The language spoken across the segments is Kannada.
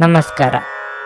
ನಮಸ್ಕಾರ.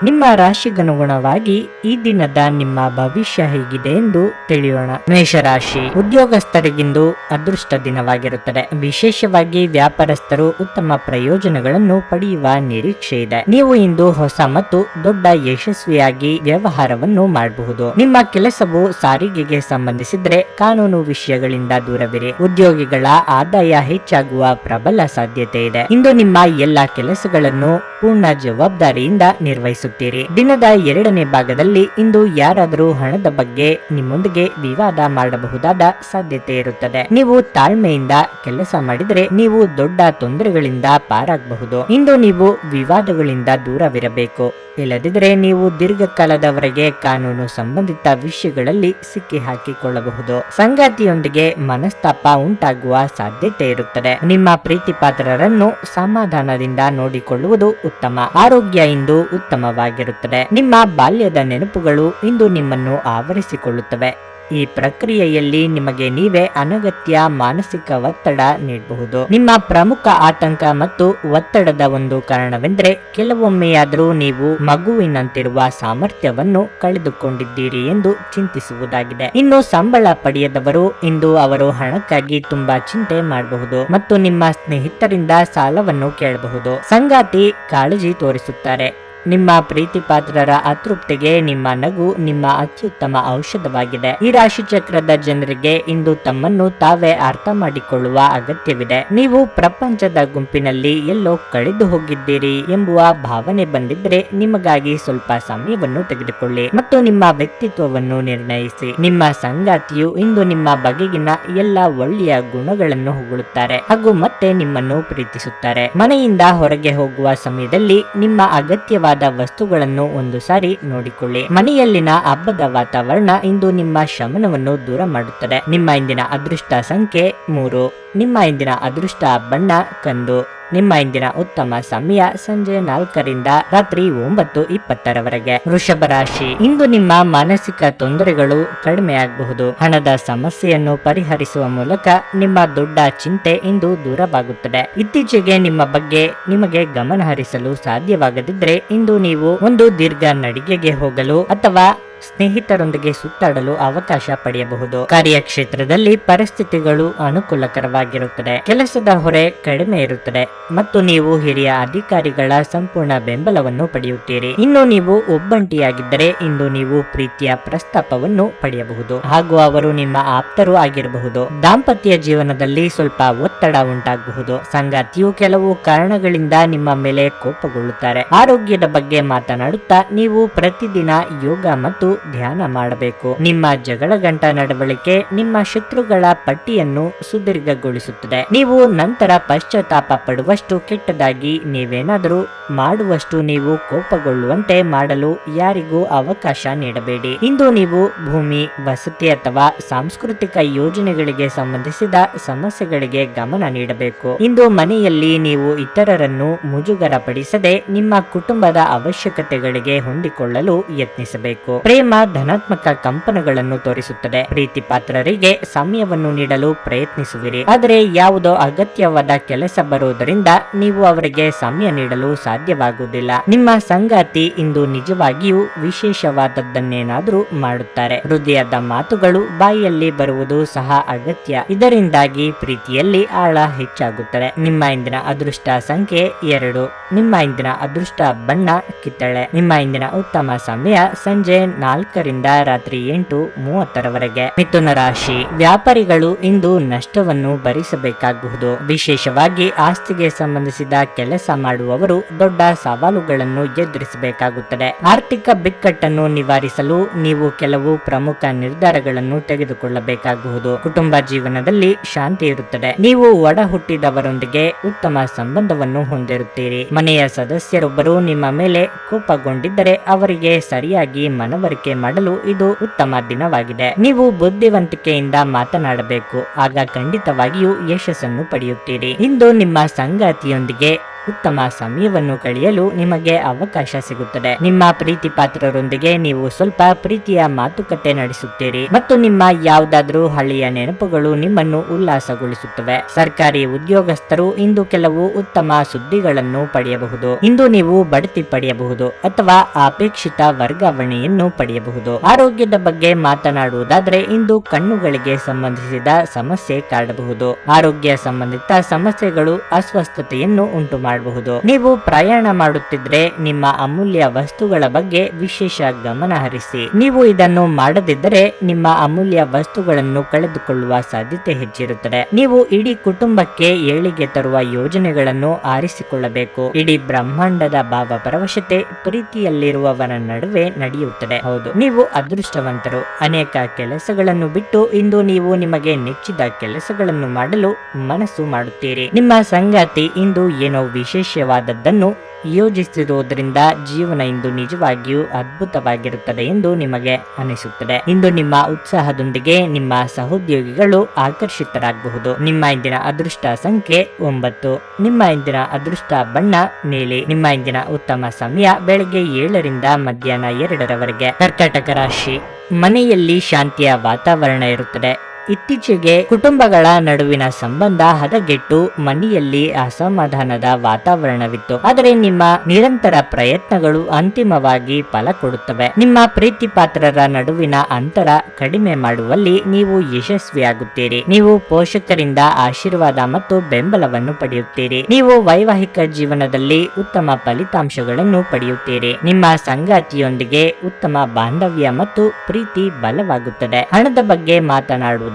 ನಿಮ್ಮ ರಾಶಿಗನುಗುಣವಾಗಿ ಈ ದಿನದ ನಿಮ್ಮ ಭವಿಷ್ಯ ಹೇಗಿದೆ ಎಂದು ತಿಳಿಯೋಣ. ಮೇಷರಾಶಿ, ಉದ್ಯೋಗಸ್ಥರಿಗಿಂದು ಅದೃಷ್ಟ ದಿನವಾಗಿರುತ್ತದೆ. ವಿಶೇಷವಾಗಿ ವ್ಯಾಪಾರಸ್ಥರು ಉತ್ತಮ ಪ್ರಯೋಜನಗಳನ್ನು ಪಡೆಯುವ ನಿರೀಕ್ಷೆ ಇದೆ. ನೀವು ಇಂದು ಹೊಸ ಮತ್ತು ದೊಡ್ಡ ಯಶಸ್ವಿಯಾಗಿ ವ್ಯವಹಾರವನ್ನು ಮಾಡಬಹುದು. ನಿಮ್ಮ ಕೆಲಸವು ಸಾರಿಗೆಗೆ ಸಂಬಂಧಿಸಿದ್ರೆ ಕಾನೂನು ವಿಷಯಗಳಿಂದ ದೂರವಿರಿ. ಉದ್ಯೋಗಿಗಳ ಆದಾಯ ಹೆಚ್ಚಾಗುವ ಪ್ರಬಲ ಸಾಧ್ಯತೆ ಇದೆ. ಇಂದು ನಿಮ್ಮ ಎಲ್ಲಾ ಕೆಲಸಗಳನ್ನು ಪೂರ್ಣ ಜವಾಬ್ದಾರಿಯಿಂದ ನಿರ್ವಹಿಸುತ್ತೀರಿ. ದಿನದ ಎರಡನೇ ಭಾಗದಲ್ಲಿ ಇಂದು ಯಾರಾದರೂ ಹಣದ ಬಗ್ಗೆ ನಿಮ್ಮೊಂದಿಗೆ ವಿವಾದ ಮಾಡಬಹುದಾದ ಸಾಧ್ಯತೆ ಇರುತ್ತದೆ. ನೀವು ತಾಳ್ಮೆಯಿಂದ ಕೆಲಸ ಮಾಡಿದರೆ ನೀವು ದೊಡ್ಡ ತೊಂದರೆಗಳಿಂದ ಪಾರಾಗಬಹುದು. ಇಂದು ನೀವು ವಿವಾದಗಳಿಂದ ದೂರವಿರಬೇಕು. ಇಲ್ಲದಿದ್ದರೆ ನೀವು ದೀರ್ಘಕಾಲದವರೆಗೆ ಕಾನೂನು ಸಂಬಂಧಿತ ವಿಷಯಗಳಲ್ಲಿ ಸಿಕ್ಕಿ ಹಾಕಿಕೊಳ್ಳಬಹುದು. ಸಂಗಾತಿಯೊಂದಿಗೆ ಮನಸ್ತಾಪ ಉಂಟಾಗುವ ಸಾಧ್ಯತೆ ಇರುತ್ತದೆ. ನಿಮ್ಮ ಪ್ರೀತಿ ಪಾತ್ರರನ್ನು ಸಮಾಧಾನದಿಂದ ನೋಡಿಕೊಳ್ಳುವುದು ಉತ್ತಮ. ಆರೋಗ್ಯ ಇಂದು ಉತ್ತಮವಾಗಿರುತ್ತದೆ. ನಿಮ್ಮ ಬಾಲ್ಯದ ನೆನಪುಗಳು ಇಂದು ನಿಮ್ಮನ್ನು ಆವರಿಸಿಕೊಳ್ಳುತ್ತವೆ. ಈ ಪ್ರಕ್ರಿಯೆಯಲ್ಲಿ ನಿಮಗೆ ನೀವೇ ಅನಗತ್ಯ ಮಾನಸಿಕ ಒತ್ತಡ ನೀಡಬಹುದು. ನಿಮ್ಮ ಪ್ರಮುಖ ಆತಂಕ ಮತ್ತು ಒತ್ತಡದ ಒಂದು ಕಾರಣವೆಂದರೆ ಕೆಲವೊಮ್ಮೆಯಾದರೂ ನೀವು ಮಗುವಿನಂತಿರುವ ಸಾಮರ್ಥ್ಯವನ್ನು ಕಳೆದುಕೊಂಡಿದ್ದೀರಿ ಎಂದು ಚಿಂತಿಸುವುದಾಗಿದೆ. ಇನ್ನು ಸಂಬಳ ಪಡೆಯದವರು ಇಂದು ಅವರು ಹಣಕ್ಕಾಗಿ ತುಂಬಾ ಚಿಂತೆ ಮಾಡಬಹುದು ಮತ್ತು ನಿಮ್ಮ ಸ್ನೇಹಿತರಿಂದ ಸಾಲವನ್ನು ಕೇಳಬಹುದು. ಸಂಗಾತಿ ಕಾಳಜಿ ತೋರಿಸುತ್ತಾರೆ. ನಿಮ್ಮ ಪ್ರೀತಿ ಪಾತ್ರರ ಅತೃಪ್ತಿಗೆ ನಿಮ್ಮ ನಗು ನಿಮ್ಮ ಅತ್ಯುತ್ತಮ ಔಷಧವಾಗಿದೆ. ಈ ರಾಶಿ ಚಕ್ರದ ಜನರಿಗೆ ಇಂದು ತಮ್ಮನ್ನು ತಾವೇ ಅರ್ಥ ಮಾಡಿಕೊಳ್ಳುವ ಅಗತ್ಯವಿದೆ. ನೀವು ಪ್ರಪಂಚದ ಗುಂಪಿನಲ್ಲಿ ಎಲ್ಲೋ ಕಳೆದು ಹೋಗಿದ್ದೀರಿ ಎಂಬುವ ಭಾವನೆ ಬಂದಿದ್ರೆ ನಿಮಗಾಗಿ ಸ್ವಲ್ಪ ಸಮಯವನ್ನು ತೆಗೆದುಕೊಳ್ಳಿ ಮತ್ತು ನಿಮ್ಮ ವ್ಯಕ್ತಿತ್ವವನ್ನು ನಿರ್ಣಯಿಸಿ. ನಿಮ್ಮ ಸಂಗಾತಿಯು ಇಂದು ನಿಮ್ಮ ಬಗೆಗಿನ ಎಲ್ಲ ಒಳ್ಳೆಯ ಗುಣಗಳನ್ನು ಹೊಗಳುತ್ತಾರೆ ಹಾಗೂ ಮತ್ತೆ ನಿಮ್ಮನ್ನು ಪ್ರೀತಿಸುತ್ತಾರೆ. ಮನೆಯಿಂದ ಹೊರಗೆ ಹೋಗುವ ಸಮಯದಲ್ಲಿ ನಿಮ್ಮ ಅಗತ್ಯವಾದ ವಸ್ತುಗಳನ್ನು ಒಂದು ಸಾರಿ ನೋಡಿಕೊಳ್ಳಿ. ಮನೆಯಲ್ಲಿನ ಹಬ್ಬದ ವಾತಾವರಣ ಇಂದು ನಿಮ್ಮ ಶಮನವನ್ನು ದೂರ ಮಾಡುತ್ತದೆ. ನಿಮ್ಮ ಇಂದಿನ ಅದೃಷ್ಟ ಸಂಖ್ಯೆ 3. ನಿಮ್ಮ ಇಂದಿನ ಅದೃಷ್ಟ ಬಣ್ಣ ಕಂದು. ನಿಮ್ಮ ಇಂದಿನ ಉತ್ತಮ ಸಮಯ ಸಂಜೆ 4ರಿಂದ ರಾತ್ರಿ 9:20 ವೃಷಭ ರಾಶಿ, ಇಂದು ನಿಮ್ಮ ಮಾನಸಿಕ ತೊಂದರೆಗಳು ಕಡಿಮೆಯಾಗಬಹುದು. ಹಣದ ಸಮಸ್ಯೆಯನ್ನು ಪರಿಹರಿಸುವ ಮೂಲಕ ನಿಮ್ಮ ದೊಡ್ಡ ಚಿಂತೆ ಇಂದು ದೂರವಾಗುತ್ತದೆ. ಇತ್ತೀಚೆಗೆ ನಿಮ್ಮ ಬಗ್ಗೆ ನಿಮಗೆ ಗಮನ ಹರಿಸಲು ಸಾಧ್ಯವಾಗದಿದ್ರೆ ಇಂದು ನೀವು ಒಂದು ದೀರ್ಘ ನಡಿಗೆಗೆ ಹೋಗಲು ಅಥವಾ ಸ್ನೇಹಿತರೊಂದಿಗೆ ಸುತ್ತಾಡಲು ಅವಕಾಶ ಪಡೆಯಬಹುದು. ಕಾರ್ಯಕ್ಷೇತ್ರದಲ್ಲಿ ಪರಿಸ್ಥಿತಿಗಳು ಅನುಕೂಲಕರವಾಗಿರುತ್ತದೆ. ಕೆಲಸದ ಹೊರೆ ಕಡಿಮೆ ಇರುತ್ತದೆ ಮತ್ತು ನೀವು ಹಿರಿಯ ಅಧಿಕಾರಿಗಳ ಸಂಪೂರ್ಣ ಬೆಂಬಲವನ್ನು ಪಡೆಯುತ್ತೀರಿ. ಇನ್ನು ನೀವು ಒಬ್ಬಂಟಿಯಾಗಿದ್ದರೆ ಇಂದು ನೀವು ಪ್ರೀತಿಯ ಪ್ರಸ್ತಾಪವನ್ನು ಪಡೆಯಬಹುದು ಹಾಗೂ ಅವರು ನಿಮ್ಮ ಆಪ್ತರು ಆಗಿರಬಹುದು. ದಾಂಪತ್ಯ ಜೀವನದಲ್ಲಿ ಸ್ವಲ್ಪ ಒತ್ತಡ ಉಂಟಾಗಬಹುದು. ಸಂಗಾತಿಯು ಕೆಲವು ಕಾರಣಗಳಿಂದ ನಿಮ್ಮ ಮೇಲೆ ಕೋಪಗೊಳ್ಳುತ್ತಾರೆ. ಆರೋಗ್ಯದ ಬಗ್ಗೆ ಮಾತನಾಡುತ್ತಾ ನೀವು ಪ್ರತಿದಿನ ಯೋಗ ಮತ್ತು ಧ್ಯಾನ ಮಾಡಬೇಕು. ನಿಮ್ಮ ಜಗಳಗಂಟ ನಡವಳಿಕೆ ನಿಮ್ಮ ಶತ್ರುಗಳ ಪಟ್ಟಿಯನ್ನು ಸುದೀರ್ಘಗೊಳಿಸುತ್ತದೆ. ನೀವು ನಂತರ ಪಶ್ಚಾತ್ತಾಪ ಪಡುವಷ್ಟು ಕೆಟ್ಟದಾಗಿ ನೀವೇನಾದರೂ ಮಾಡುವಷ್ಟು ನೀವು ಕೋಪಗೊಳ್ಳುವಂತೆ ಮಾಡಲು ಯಾರಿಗೂ ಅವಕಾಶ ನೀಡಬೇಡಿ. ಇಂದು ನೀವು ಭೂಮಿ, ವಸತಿ ಅಥವಾ ಸಾಂಸ್ಕೃತಿಕ ಯೋಜನೆಗಳಿಗೆ ಸಂಬಂಧಿಸಿದ ಸಮಸ್ಯೆಗಳಿಗೆ ಗಮನ ನೀಡಬೇಕು. ಇಂದು ಮನೆಯಲ್ಲಿ ನೀವು ಇತರರನ್ನು ಮುಜುಗರಪಡಿಸದೆ ನಿಮ್ಮ ಕುಟುಂಬದ ಅವಶ್ಯಕತೆಗಳಿಗೆ ಹೊಂದಿಕೊಳ್ಳಲು ಯತ್ನಿಸಬೇಕು. ಪ್ರೇಮ ಧನಾತ್ಮಕ ಕಂಪನಗಳನ್ನು ತೋರಿಸುತ್ತದೆ. ಪ್ರೀತಿ ಪಾತ್ರರಿಗೆ ಸಮಯವನ್ನು ನೀಡಲು ಪ್ರಯತ್ನಿಸುವಿರಿ, ಆದರೆ ಯಾವುದೋ ಅಗತ್ಯವಾದ ಕೆಲಸ ಬರುವುದರಿಂದ ನೀವು ಅವರಿಗೆ ಸಮಯ ನೀಡಲು ಸಾಧ್ಯವಾಗುವುದಿಲ್ಲ. ನಿಮ್ಮ ಸಂಗಾತಿ ಇಂದು ನಿಜವಾಗಿಯೂ ವಿಶೇಷವಾದದ್ದನ್ನೇನಾದರೂ ಮಾಡುತ್ತಾರೆ. ಹೃದಯದ ಮಾತುಗಳು ಬಾಯಿಯಲ್ಲಿ ಬರುವುದು ಸಹ ಅಗತ್ಯ. ಇದರಿಂದಾಗಿ ಪ್ರೀತಿಯಲ್ಲಿ ಆಳ ಹೆಚ್ಚಾಗುತ್ತದೆ. ನಿಮ್ಮ ಇಂದಿನ ಅದೃಷ್ಟ ಸಂಖ್ಯೆ 2. ನಿಮ್ಮ ಇಂದಿನ ಅದೃಷ್ಟ ಬಣ್ಣ ಕಿತ್ತಳೆ. ನಿಮ್ಮ ಇಂದಿನ ಉತ್ತಮ ಸಮಯ ಸಂಜೆ 4ರಿಂದ ರಾತ್ರಿ 8:30 ಮಿಥುನ ರಾಶಿ, ವ್ಯಾಪಾರಿಗಳು ಇಂದು ನಷ್ಟವನ್ನು ಭರಿಸಬೇಕಾಗಬಹುದು. ವಿಶೇಷವಾಗಿ ಆಸ್ತಿಗೆ ಸಂಬಂಧಿಸಿದ ಕೆಲಸ ಮಾಡುವವರು ದೊಡ್ಡ ಸವಾಲುಗಳನ್ನು ಎದುರಿಸಬೇಕಾಗುತ್ತದೆ. ಆರ್ಥಿಕ ಬಿಕ್ಕಟ್ಟನ್ನು ನಿವಾರಿಸಲು ನೀವು ಕೆಲವು ಪ್ರಮುಖ ನಿರ್ಧಾರಗಳನ್ನು ತೆಗೆದುಕೊಳ್ಳಬೇಕಾಗಬಹುದು. ಕುಟುಂಬ ಜೀವನದಲ್ಲಿ ಶಾಂತಿ ಇರುತ್ತದೆ. ನೀವು ಒಡ ಹುಟ್ಟಿದವರೊಂದಿಗೆ ಉತ್ತಮ ಸಂಬಂಧವನ್ನು ಹೊಂದಿರುತ್ತೀರಿ. ಮನೆಯ ಸದಸ್ಯರೊಬ್ಬರು ನಿಮ್ಮ ಮೇಲೆ ಕೋಪಗೊಂಡಿದ್ದರೆ ಅವರಿಗೆ ಸರಿಯಾಗಿ ಮನವರಿಕೆ ಮಾಡಲು ಇದು ಉತ್ತಮ ದಿನವಾಗಿದೆ. ನೀವು ಬುದ್ಧಿವಂತಿಕೆಯಿಂದ ಮಾತನಾಡಬೇಕು, ಆಗ ಖಂಡಿತವಾಗಿಯೂ ಯಶಸ್ಸನ್ನು ಪಡೆಯುತ್ತೀರಿ. ಇಂದು ನಿಮ್ಮ ಸಂಗಾತಿಯೊಂದಿಗೆ ಉತ್ತಮ ಸಮಯವನ್ನು ಕಳೆಯಲು ನಿಮಗೆ ಅವಕಾಶ ಸಿಗುತ್ತದೆ. ನಿಮ್ಮ ಪ್ರೀತಿ ಪಾತ್ರರೊಂದಿಗೆ ನೀವು ಸ್ವಲ್ಪ ಪ್ರೀತಿಯ ಮಾತುಕತೆ ನಡೆಸುತ್ತೀರಿ ಮತ್ತು ನಿಮ್ಮ ಯಾವುದಾದ್ರೂ ಹಳೆಯ ನೆನಪುಗಳು ನಿಮ್ಮನ್ನು ಉಲ್ಲಾಸಗೊಳಿಸುತ್ತವೆ. ಸರ್ಕಾರಿ ಉದ್ಯೋಗಸ್ಥರು ಇಂದು ಕೆಲವು ಉತ್ತಮ ಸುದ್ದಿಗಳನ್ನು ಪಡೆಯಬಹುದು. ಇಂದು ನೀವು ಬಡ್ತಿ ಪಡೆಯಬಹುದು ಅಥವಾ ಅಪೇಕ್ಷಿತ ವರ್ಗಾವಣೆಯನ್ನು ಪಡೆಯಬಹುದು. ಆರೋಗ್ಯದ ಬಗ್ಗೆ ಮಾತನಾಡುವುದಾದ್ರೆ ಇಂದು ಕಣ್ಣುಗಳಿಗೆ ಸಂಬಂಧಿಸಿದ ಸಮಸ್ಯೆ ಕಾಡಬಹುದು. ಆರೋಗ್ಯ ಸಂಬಂಧಿತ ಸಮಸ್ಯೆಗಳು ಅಸ್ವಸ್ಥತೆಯನ್ನು ಉಂಟು ಮಾಡಬಹುದು. ನೀವು ಪ್ರಯಾಣ ಮಾಡುತ್ತಿದ್ರೆ ನಿಮ್ಮ ಅಮೂಲ್ಯ ವಸ್ತುಗಳ ಬಗ್ಗೆ ವಿಶೇಷ ಗಮನ ಹರಿಸಿ. ನೀವು ಇದನ್ನು ಮಾಡದಿದ್ದರೆ ನಿಮ್ಮ ಅಮೂಲ್ಯ ವಸ್ತುಗಳನ್ನು ಕಳೆದುಕೊಳ್ಳುವ ಸಾಧ್ಯತೆ ಹೆಚ್ಚಿರುತ್ತದೆ. ನೀವು ಇಡೀ ಕುಟುಂಬಕ್ಕೆ ಏಳಿಗೆ ತರುವ ಯೋಜನೆಗಳನ್ನು ಆರಿಸಿಕೊಳ್ಳಬೇಕು. ಇಡೀ ಬ್ರಹ್ಮಾಂಡದ ಭಾವಪರವಶತೆ ಪ್ರೀತಿಯಲ್ಲಿರುವವರ ನಡುವೆ ನಡೆಯುತ್ತದೆ. ಹೌದು, ನೀವು ಅದೃಷ್ಟವಂತರು. ಅನೇಕ ಕೆಲಸಗಳನ್ನು ಬಿಟ್ಟು ಇಂದು ನೀವು ನಿಮಗೆ ನೆಚ್ಚಿದ ಕೆಲಸಗಳನ್ನು ಮಾಡಲು ಮನಸ್ಸು ಮಾಡುತ್ತೀರಿ. ನಿಮ್ಮ ಸಂಗಾತಿ ಇಂದು ಏನೋ ವಿಶೇಷವಾದದ್ದನ್ನು ಯೋಜಿಸಿರುವುದರಿಂದ ಜೀವನ ಇಂದು ನಿಜವಾಗಿಯೂ ಅದ್ಭುತವಾಗಿರುತ್ತದೆ ಎಂದು ನಿಮಗೆ ಅನಿಸುತ್ತದೆ. ಇಂದು ನಿಮ್ಮ ಉತ್ಸಾಹದೊಂದಿಗೆ ನಿಮ್ಮ ಸಹೋದ್ಯೋಗಿಗಳು ಆಕರ್ಷಿತರಾಗಬಹುದು. ನಿಮ್ಮ ಇಂದಿನ ಅದೃಷ್ಟ ಸಂಖ್ಯೆ 9. ನಿಮ್ಮ ಇಂದಿನ ಅದೃಷ್ಟ ಬಣ್ಣ ನೀಲಿ. ನಿಮ್ಮ ಇಂದಿನ ಉತ್ತಮ ಸಮಯ ಬೆಳಗ್ಗೆ 7ರಿಂದ ಮಧ್ಯಾಹ್ನ 2ರವರೆಗೆ. ಕರ್ಕಾಟಕ ರಾಶಿ, ಮನೆಯಲ್ಲಿ ಶಾಂತಿಯ ವಾತಾವರಣ ಇರುತ್ತದೆ. ಇತ್ತೀಚೆಗೆ ಕುಟುಂಬಗಳ ನಡುವಿನ ಸಂಬಂಧ ಹದಗೆಟ್ಟು ಮನೆಯಲ್ಲಿ ಅಸಮಾಧಾನದ ವಾತಾವರಣವಿತ್ತು. ಆದರೆ ನಿಮ್ಮ ನಿರಂತರ ಪ್ರಯತ್ನಗಳು ಅಂತಿಮವಾಗಿ ಫಲ ಕೊಡುತ್ತವೆ. ನಿಮ್ಮ ಪ್ರೀತಿ ಪಾತ್ರರ ನಡುವಿನ ಅಂತರ ಕಡಿಮೆ ಮಾಡುವಲ್ಲಿ ನೀವು ಯಶಸ್ವಿಯಾಗುತ್ತೀರಿ. ನೀವು ಪೋಷಕರಿಂದ ಆಶೀರ್ವಾದ ಮತ್ತು ಬೆಂಬಲವನ್ನು ಪಡೆಯುತ್ತೀರಿ. ನೀವು ವೈವಾಹಿಕ ಜೀವನದಲ್ಲಿ ಉತ್ತಮ ಫಲಿತಾಂಶಗಳನ್ನು ಪಡೆಯುತ್ತೀರಿ. ನಿಮ್ಮ ಸಂಗಾತಿಯೊಂದಿಗೆ ಉತ್ತಮ ಬಾಂಧವ್ಯ ಮತ್ತು ಪ್ರೀತಿ ಬಲವಾಗುತ್ತದೆ. ಹಣದ ಬಗ್ಗೆ ಮಾತನಾಡುವುದು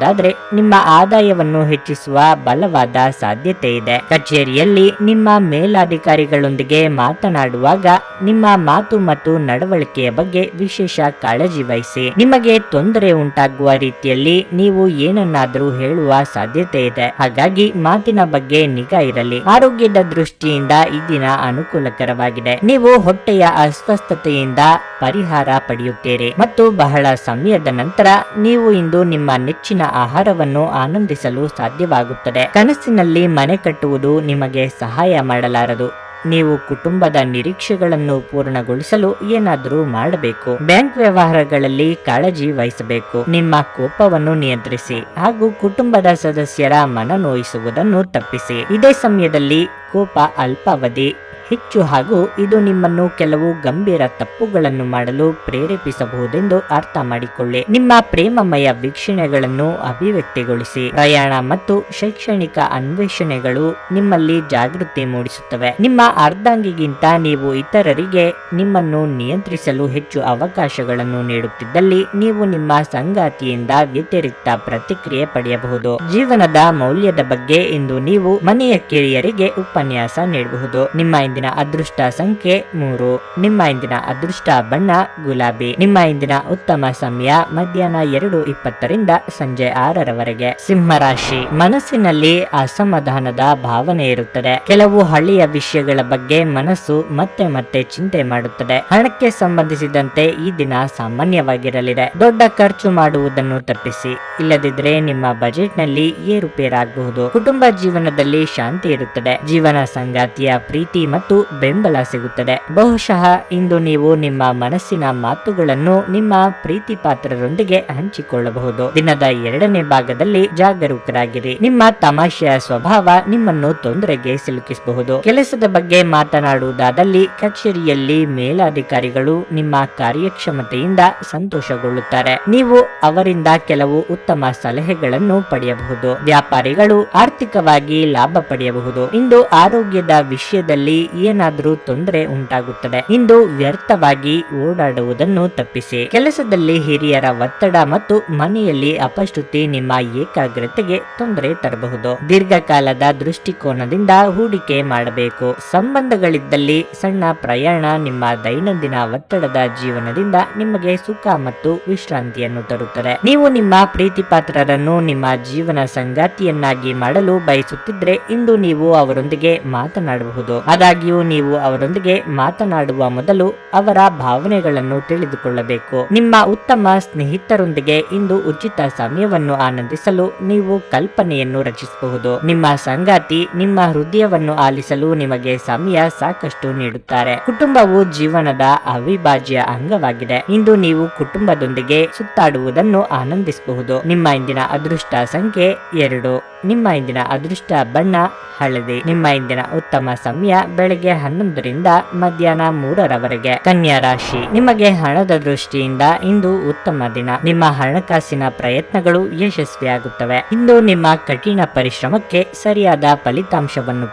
ನಿಮ್ಮ ಆದಾಯವನ್ನು ಹೆಚ್ಚಿಸುವ ಬಲವಾದ ಸಾಧ್ಯತೆ ಇದೆ. ಕಚೇರಿಯಲ್ಲಿ ನಿಮ್ಮ ಮೇಲಾಧಿಕಾರಿಗಳೊಂದಿಗೆ ಮಾತನಾಡುವಾಗ ನಿಮ್ಮ ಮಾತು ಮತ್ತು ನಡವಳಿಕೆಯ ಬಗ್ಗೆ ವಿಶೇಷ ಕಾಳಜಿ ವಹಿಸಿ. ನಿಮಗೆ ತೊಂದರೆ ಉಂಟಾಗುವ ರೀತಿಯಲ್ಲಿ ನೀವು ಏನನ್ನಾದರೂ ಹೇಳುವ ಸಾಧ್ಯತೆ ಇದೆ. ಹಾಗಾಗಿ ಮಾತಿನ ಬಗ್ಗೆ ನಿಗಾ ಇರಲಿ. ಆರೋಗ್ಯದ ದೃಷ್ಟಿಯಿಂದ ಈ ದಿನ ಅನುಕೂಲಕರವಾಗಿದೆ. ನೀವು ಹೊಟ್ಟೆಯ ಅಸ್ವಸ್ಥತೆಯಿಂದ ಪರಿಹಾರ ಪಡೆಯುತ್ತೀರಿ ಮತ್ತು ಬಹಳ ಸಮಯದ ನಂತರ ನೀವು ಇಂದು ನಿಮ್ಮ ನೆಚ್ಚಿನ ಆಹಾರವನ್ನು ಆನಂದಿಸಲು ಸಾಧ್ಯವಾಗುತ್ತದೆ. ಕನಸಿನಲ್ಲಿ ಮನೆ ಕಟ್ಟುವುದು ನಿಮಗೆ ಸಹಾಯ ಮಾಡಲಾರದು. ನೀವು ಕುಟುಂಬದ ನಿರೀಕ್ಷೆಗಳನ್ನು ಪೂರ್ಣಗೊಳಿಸಲು ಏನಾದರೂ ಮಾಡಬೇಕು. ಬ್ಯಾಂಕ್ ವ್ಯವಹಾರಗಳಲ್ಲಿ ಕಾಳಜಿ ವಹಿಸಬೇಕು. ನಿಮ್ಮ ಕೋಪವನ್ನು ನಿಯಂತ್ರಿಸಿ ಹಾಗೂ ಕುಟುಂಬದ ಸದಸ್ಯರ ಮನನೋಯಿಸುವುದನ್ನು ತಪ್ಪಿಸಿ. ಇದೇ ಸಮಯದಲ್ಲಿ ಕೋಪ ಅಲ್ಪಾವಧಿ ಹೆಚ್ಚು ಹಾಗೂ ಇದು ನಿಮ್ಮನ್ನು ಕೆಲವು ಗಂಭೀರ ತಪ್ಪುಗಳನ್ನು ಮಾಡಲು ಪ್ರೇರೇಪಿಸಬಹುದೆಂದು ಅರ್ಥ ಮಾಡಿಕೊಳ್ಳಿ. ನಿಮ್ಮ ಪ್ರೇಮಮಯ ವೀಕ್ಷಣೆಗಳನ್ನು ಅಭಿವ್ಯಕ್ತಿಗೊಳಿಸಿ. ಪ್ರಯಾಣ ಮತ್ತು ಶೈಕ್ಷಣಿಕ ಅನ್ವೇಷಣೆಗಳು ನಿಮ್ಮಲ್ಲಿ ಜಾಗೃತಿ ಮೂಡಿಸುತ್ತವೆ. ನಿಮ್ಮ ಅರ್ಧಾಂಗಿಗಿಂತ ನೀವು ಇತರರಿಗೆ ನಿಮ್ಮನ್ನು ನಿಯಂತ್ರಿಸಲು ಹೆಚ್ಚು ಅವಕಾಶಗಳನ್ನು ನೀಡುತ್ತಿದ್ದಲ್ಲಿ ನೀವು ನಿಮ್ಮ ಸಂಗಾತಿಯಿಂದ ವ್ಯತಿರಿಕ್ತ ಪ್ರತಿಕ್ರಿಯೆ ಪಡೆಯಬಹುದು. ಜೀವನದ ಮೌಲ್ಯದ ಬಗ್ಗೆ ಇಂದು ನೀವು ಮನೆಯ ಕಿರಿಯರಿಗೆ ಉಪನ್ಯಾಸ ನೀಡಬಹುದು. ನಿಮ್ಮ ಅದೃಷ್ಟ ಸಂಖ್ಯೆ 3. ನಿಮ್ಮ ಇಂದಿನ ಅದೃಷ್ಟ ಬಣ್ಣ ಗುಲಾಬಿ. ನಿಮ್ಮ ಇಂದಿನ ಉತ್ತಮ ಸಮಯ ಮಧ್ಯಾಹ್ನ 2:20ರಿಂದ ಸಂಜೆ 6ರವರೆಗೆ. ಸಿಂಹರಾಶಿ, ಮನಸ್ಸಿನಲ್ಲಿ ಅಸಮಾಧಾನದ ಭಾವನೆ ಇರುತ್ತದೆ. ಕೆಲವು ಹಳೆಯ ವಿಷಯಗಳ ಬಗ್ಗೆ ಮನಸ್ಸು ಮತ್ತೆ ಮತ್ತೆ ಚಿಂತೆ ಮಾಡುತ್ತದೆ. ಹಣಕ್ಕೆ ಸಂಬಂಧಿಸಿದಂತೆ ಈ ದಿನ ಸಾಮಾನ್ಯವಾಗಿರಲಿದೆ. ದೊಡ್ಡ ಖರ್ಚು ಮಾಡುವುದನ್ನು ತಪ್ಪಿಸಿ. ಇಲ್ಲದಿದ್ದರೆ ನಿಮ್ಮ ಬಜೆಟ್ ನಲ್ಲಿ ಏರುಪೇರಾಗಬಹುದು. ಕುಟುಂಬ ಜೀವನದಲ್ಲಿ ಶಾಂತಿ ಇರುತ್ತದೆ. ಜೀವನ ಸಂಗಾತಿಯ ಪ್ರೀತಿ ಮತ್ತು ಬೆಂಬಲ ಸಿಗುತ್ತದೆ. ಬಹುಶಃ ಇಂದು ನೀವು ನಿಮ್ಮ ಮನಸ್ಸಿನ ಮಾತುಗಳನ್ನು ನಿಮ್ಮ ಪ್ರೀತಿ ಪಾತ್ರರೊಂದಿಗೆ ಹಂಚಿಕೊಳ್ಳಬಹುದು. ದಿನದ 2ನೇ ಭಾಗದಲ್ಲಿ ಜಾಗರೂಕರಾಗಿರಿ. ನಿಮ್ಮ ತಮಾಷೆಯ ಸ್ವಭಾವ ನಿಮ್ಮನ್ನು ತೊಂದರೆಗೆ ಸಿಲುಕಿಸಬಹುದು. ಕೆಲಸದ ಬಗ್ಗೆ ಮಾತನಾಡುವುದಾದಲ್ಲಿ ಕಚೇರಿಯಲ್ಲಿ ಮೇಲಾಧಿಕಾರಿಗಳು ನಿಮ್ಮ ಕಾರ್ಯಕ್ಷಮತೆಯಿಂದ ಸಂತೋಷಗೊಳ್ಳುತ್ತಾರೆ. ನೀವು ಅವರಿಂದ ಕೆಲವು ಉತ್ತಮ ಸಲಹೆಗಳನ್ನು ಪಡೆಯಬಹುದು. ವ್ಯಾಪಾರಿಗಳು ಆರ್ಥಿಕವಾಗಿ ಲಾಭ ಪಡೆಯಬಹುದು. ಇಂದು ಆರೋಗ್ಯದ ವಿಷಯದಲ್ಲಿ ಏನಾದರೂ ತೊಂದರೆ ಉಂಟಾಗುತ್ತದೆ. ಇಂದು ವ್ಯರ್ಥವಾಗಿ ಓಡಾಡುವುದನ್ನು ತಪ್ಪಿಸಿ. ಕೆಲಸದಲ್ಲಿ ಹಿರಿಯರ ಒತ್ತಡ ಮತ್ತು ಮನೆಯಲ್ಲಿ ಅಪಶ್ರುತಿ ನಿಮ್ಮ ಏಕಾಗ್ರತೆಗೆ ತೊಂದರೆ ತರಬಹುದು. ದೀರ್ಘಕಾಲದ ದೃಷ್ಟಿಕೋನದಿಂದ ಹೂಡಿಕೆ ಮಾಡಬೇಕು. ಸಂಬಂಧಗಳಿದ್ದಲ್ಲಿ ಸಣ್ಣ ಪ್ರಯಾಣ ನಿಮ್ಮ ದೈನಂದಿನ ಒತ್ತಡದ ಜೀವನದಿಂದ ನಿಮಗೆ ಸುಖ ಮತ್ತು ವಿಶ್ರಾಂತಿಯನ್ನು ತರುತ್ತದೆ. ನೀವು ನಿಮ್ಮ ಪ್ರೀತಿ ಪಾತ್ರರನ್ನು ನಿಮ್ಮ ಜೀವನ ಸಂಗಾತಿಯನ್ನಾಗಿ ಮಾಡಲು ಬಯಸುತ್ತಿದ್ರೆ ಇಂದು ನೀವು ಅವರೊಂದಿಗೆ ಮಾತನಾಡಬಹುದು. ಆದಾಗ್ಯೂ ನೀವು ಅವರೊಂದಿಗೆ ಮಾತನಾಡುವ ಮೊದಲು ಅವರ ಭಾವನೆಗಳನ್ನು ತಿಳಿದುಕೊಳ್ಳಬೇಕು. ನಿಮ್ಮ ಉತ್ತಮ ಸ್ನೇಹಿತರೊಂದಿಗೆ ಇಂದು ಉಚಿತ ಸಮಯವನ್ನು ಆನಂದಿಸಲು ನೀವು ಕಲ್ಪನೆಯನ್ನು ರಚಿಸಬಹುದು. ನಿಮ್ಮ ಸಂಗಾತಿ ನಿಮ್ಮ ಹೃದಯವನ್ನು ಆಲಿಸಲು ನಿಮಗೆ ಸಮಯ ಸಾಕಷ್ಟು ನೀಡುತ್ತಾರೆ. ಕುಟುಂಬವು ಜೀವನದ ಅವಿಭಾಜ್ಯ ಅಂಗವಾಗಿದೆ. ಇಂದು ನೀವು ಕುಟುಂಬದೊಂದಿಗೆ ಸುತ್ತಾಡುವುದನ್ನು ಆನಂದಿಸಬಹುದು. ನಿಮ್ಮ ಇಂದಿನ ಅದೃಷ್ಟ ಸಂಖ್ಯೆ 2. ನಿಮ್ಮ ಇಂದಿನ ಅದೃಷ್ಟ ಬಣ್ಣ ಹಳದಿ. ನಿಮ್ಮ ಇಂದಿನ ಉತ್ತಮ ಸಮಯ ಬೆಳಗ್ಗೆ 11ರಿಂದ ಮಧ್ಯಾಹ್ನ 3ರವರೆಗೆ. ಕನ್ಯಾ ರಾಶಿ, ನಿಮಗೆ ಹಣದ ದೃಷ್ಟಿಯಿಂದ ಇಂದು ಉತ್ತಮ ದಿನ. ನಿಮ್ಮ ಹಣಕಾಸಿನ ಪ್ರಯತ್ನಗಳು ಯಶಸ್ವಿಯಾಗುತ್ತವೆ. ಇಂದು ನಿಮ್ಮ ಕಠಿಣ ಪರಿಶ್ರಮಕ್ಕೆ ಸರಿಯಾದ ಫಲಿತಾಂಶವನ್ನು